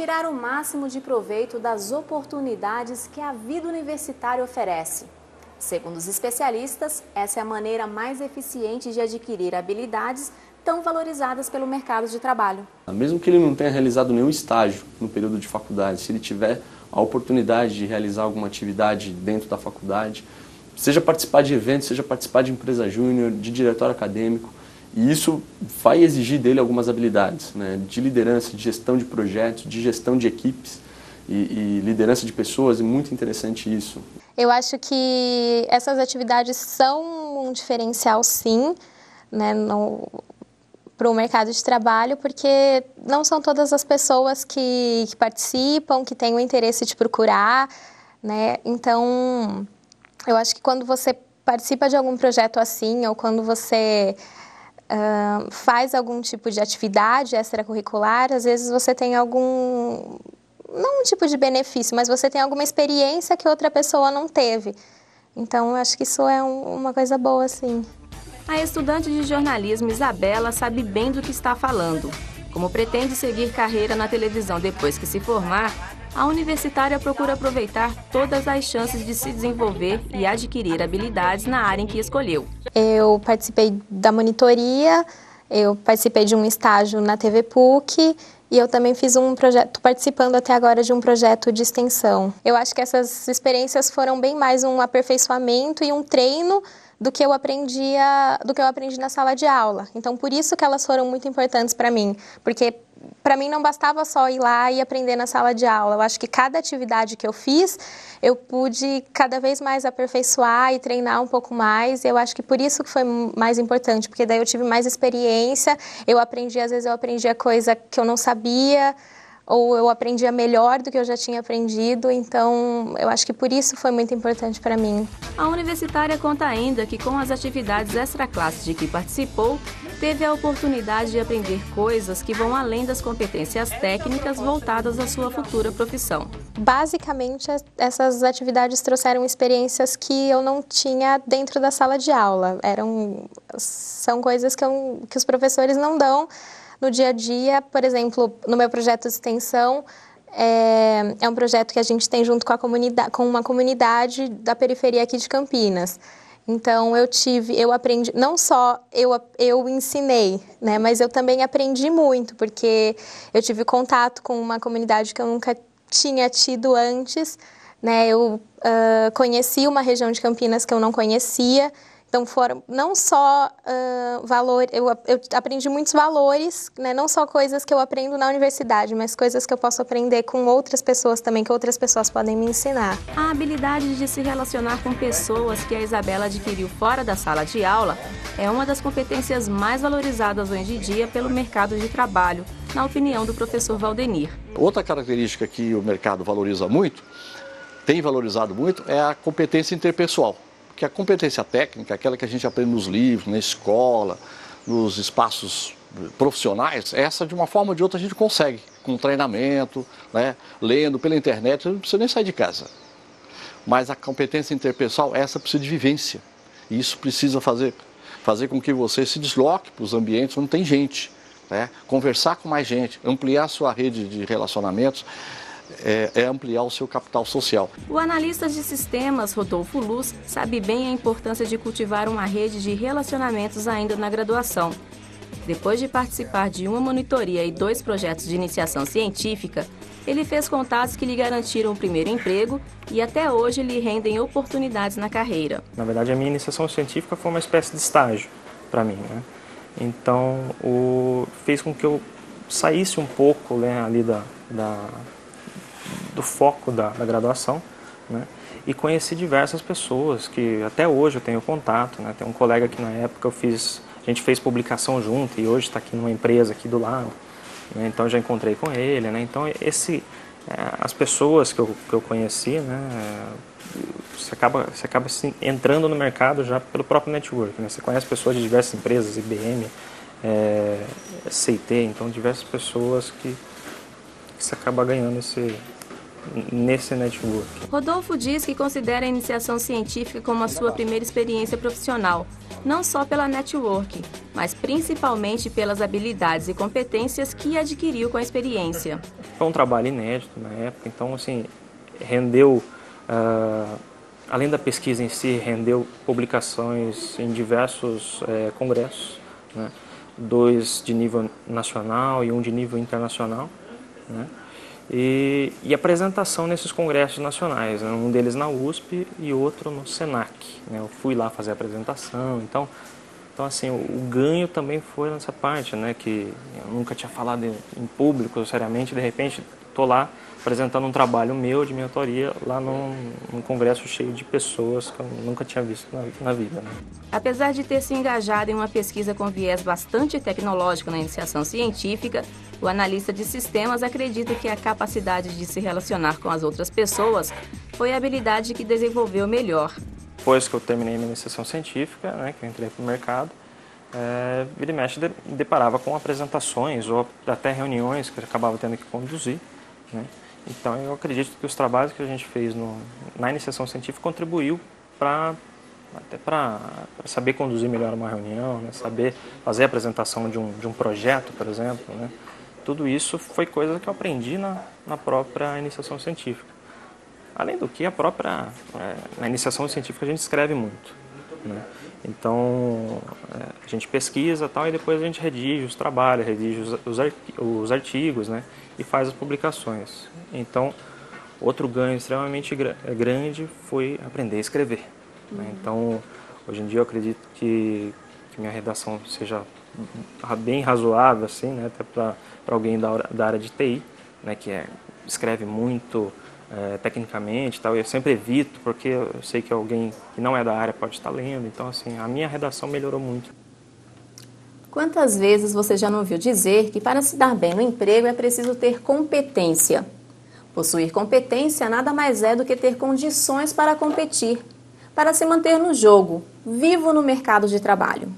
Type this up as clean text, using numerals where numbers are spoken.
tirar o máximo de proveito das oportunidades que a vida universitária oferece. Segundo os especialistas, essa é a maneira mais eficiente de adquirir habilidades tão valorizadas pelo mercado de trabalho. Mesmo que ele não tenha realizado nenhum estágio no período de faculdade, se ele tiver a oportunidade de realizar alguma atividade dentro da faculdade, seja participar de eventos, seja participar de empresa júnior, de diretório acadêmico, e isso vai exigir dele algumas habilidades, né, de liderança, de gestão de projetos, de gestão de equipes e liderança de pessoas, é muito interessante isso. Eu acho que essas atividades são um diferencial, sim, né, para o mercado de trabalho, porque não são todas as pessoas que participam, que têm o interesse de procurar, né? Então, eu acho que quando você participa de algum projeto assim, ou quando você faz algum tipo de atividade extracurricular, às vezes você tem algum, não um tipo de benefício, mas você tem alguma experiência que outra pessoa não teve. Então, eu acho que isso é uma coisa boa, sim. A estudante de jornalismo Isabela sabe bem do que está falando. Como pretende seguir carreira na televisão depois que se formar, a universitária procura aproveitar todas as chances de se desenvolver e adquirir habilidades na área em que escolheu. Eu participei da monitoria, eu participei de um estágio na TV PUC e eu também fiz um projeto, participando até agora de um projeto de extensão. Eu acho que essas experiências foram bem mais um aperfeiçoamento e um treino do que eu aprendi na sala de aula. Então, por isso que elas foram muito importantes para mim, porque para mim não bastava só ir lá e aprender na sala de aula. Eu acho que cada atividade que eu fiz, eu pude cada vez mais aperfeiçoar e treinar um pouco mais. Eu acho que por isso que foi mais importante, porque daí eu tive mais experiência, às vezes eu aprendia coisa que eu não sabia, ou eu aprendia melhor do que eu já tinha aprendido, então eu acho que por isso foi muito importante para mim. A universitária conta ainda que com as atividades extraclasses de que participou, teve a oportunidade de aprender coisas que vão além das competências técnicas voltadas à sua futura profissão. Basicamente, essas atividades trouxeram experiências que eu não tinha dentro da sala de aula. São coisas que os professores não dão no dia a dia. Por exemplo, no meu projeto de extensão, é um projeto que a gente tem junto com uma comunidade da periferia aqui de Campinas. Então, eu aprendi, não só eu ensinei, né, mas eu também aprendi muito, porque eu tive contato com uma comunidade que eu nunca tinha tido antes, né, eu conheci uma região de Campinas que eu não conhecia. Então, foram não só eu aprendi muitos valores, né? Não só coisas que eu aprendo na universidade, mas coisas que eu posso aprender com outras pessoas também, que outras pessoas podem me ensinar. A habilidade de se relacionar com pessoas que a Isabela adquiriu fora da sala de aula é uma das competências mais valorizadas hoje em dia pelo mercado de trabalho, na opinião do professor Valdenir. Outra característica que o mercado valoriza muito, tem valorizado muito, é a competência interpessoal. Que a competência técnica, aquela que a gente aprende nos livros, na escola, nos espaços profissionais, essa de uma forma ou de outra a gente consegue, com treinamento, né, lendo pela internet, não precisa nem sair de casa. Mas a competência interpessoal, essa precisa de vivência. E isso precisa fazer com que você se desloque para os ambientes onde tem gente, né, conversar com mais gente, ampliar a sua rede de relacionamentos. É ampliar o seu capital social. O analista de sistemas, Rodolfo Luz, sabe bem a importância de cultivar uma rede de relacionamentos ainda na graduação. Depois de participar de uma monitoria e 2 projetos de iniciação científica, ele fez contatos que lhe garantiram o primeiro emprego e até hoje lhe rendem oportunidades na carreira. Na verdade, a minha iniciação científica foi uma espécie de estágio para mim, né? Então, fez com que eu saísse um pouco, né, ali do foco da graduação, né? E conheci diversas pessoas que até hoje eu tenho contato, né? Tem um colega que na época a gente fez publicação junto e hoje está aqui numa empresa aqui do lado, né? Então já encontrei com ele, né? Então as pessoas que eu conheci, né? Você acaba assim, entrando no mercado já pelo próprio network, né? Você conhece pessoas de diversas empresas, IBM, CIT, então diversas pessoas que você acaba ganhando nesse network. Rodolfo diz que considera a iniciação científica como a sua primeira experiência profissional, não só pela network, mas principalmente pelas habilidades e competências que adquiriu com a experiência. Foi um trabalho inédito na época, então assim, rendeu, além da pesquisa em si, rendeu publicações em diversos congressos, né? 2 de nível nacional e 1 de nível internacional, né? E apresentação nesses congressos nacionais, né? Um deles na USP e outro no SENAC, né? Eu fui lá fazer a apresentação, então assim, o ganho também foi nessa parte, né? Que eu nunca tinha falado em público seriamente, de repente estou lá apresentando um trabalho meu, de minha autoria, lá num congresso cheio de pessoas que eu nunca tinha visto na vida, né? Apesar de ter se engajado em uma pesquisa com viés bastante tecnológico na iniciação científica, o analista de sistemas acredita que a capacidade de se relacionar com as outras pessoas foi a habilidade que desenvolveu melhor. Depois que eu terminei minha iniciação científica, né, que eu entrei para o mercado, vira e mexe deparava com apresentações ou até reuniões que eu acabava tendo que conduzir, né? Então eu acredito que os trabalhos que a gente fez na iniciação científica contribuiu até para saber conduzir melhor uma reunião, né? Saber fazer a apresentação de um projeto, por exemplo, né? Tudo isso foi coisa que eu aprendi na própria iniciação científica. Além do que, na iniciação científica a gente escreve muito, né? Então, a gente pesquisa tal, e depois a gente redige os trabalhos, redige os artigos, né? E faz as publicações. Então, outro ganho extremamente grande foi aprender a escrever, né? Então, hoje em dia eu acredito que minha redação seja bem razoável, assim, né? Até para alguém da área de TI, né? Que escreve muito tecnicamente e tal. Eu sempre evito, porque eu sei que alguém que não é da área pode estar lendo. Então, assim, a minha redação melhorou muito. Quantas vezes você já não ouviu dizer que para se dar bem no emprego é preciso ter competência? Possuir competência nada mais é do que ter condições para competir, para se manter no jogo, vivo no mercado de trabalho.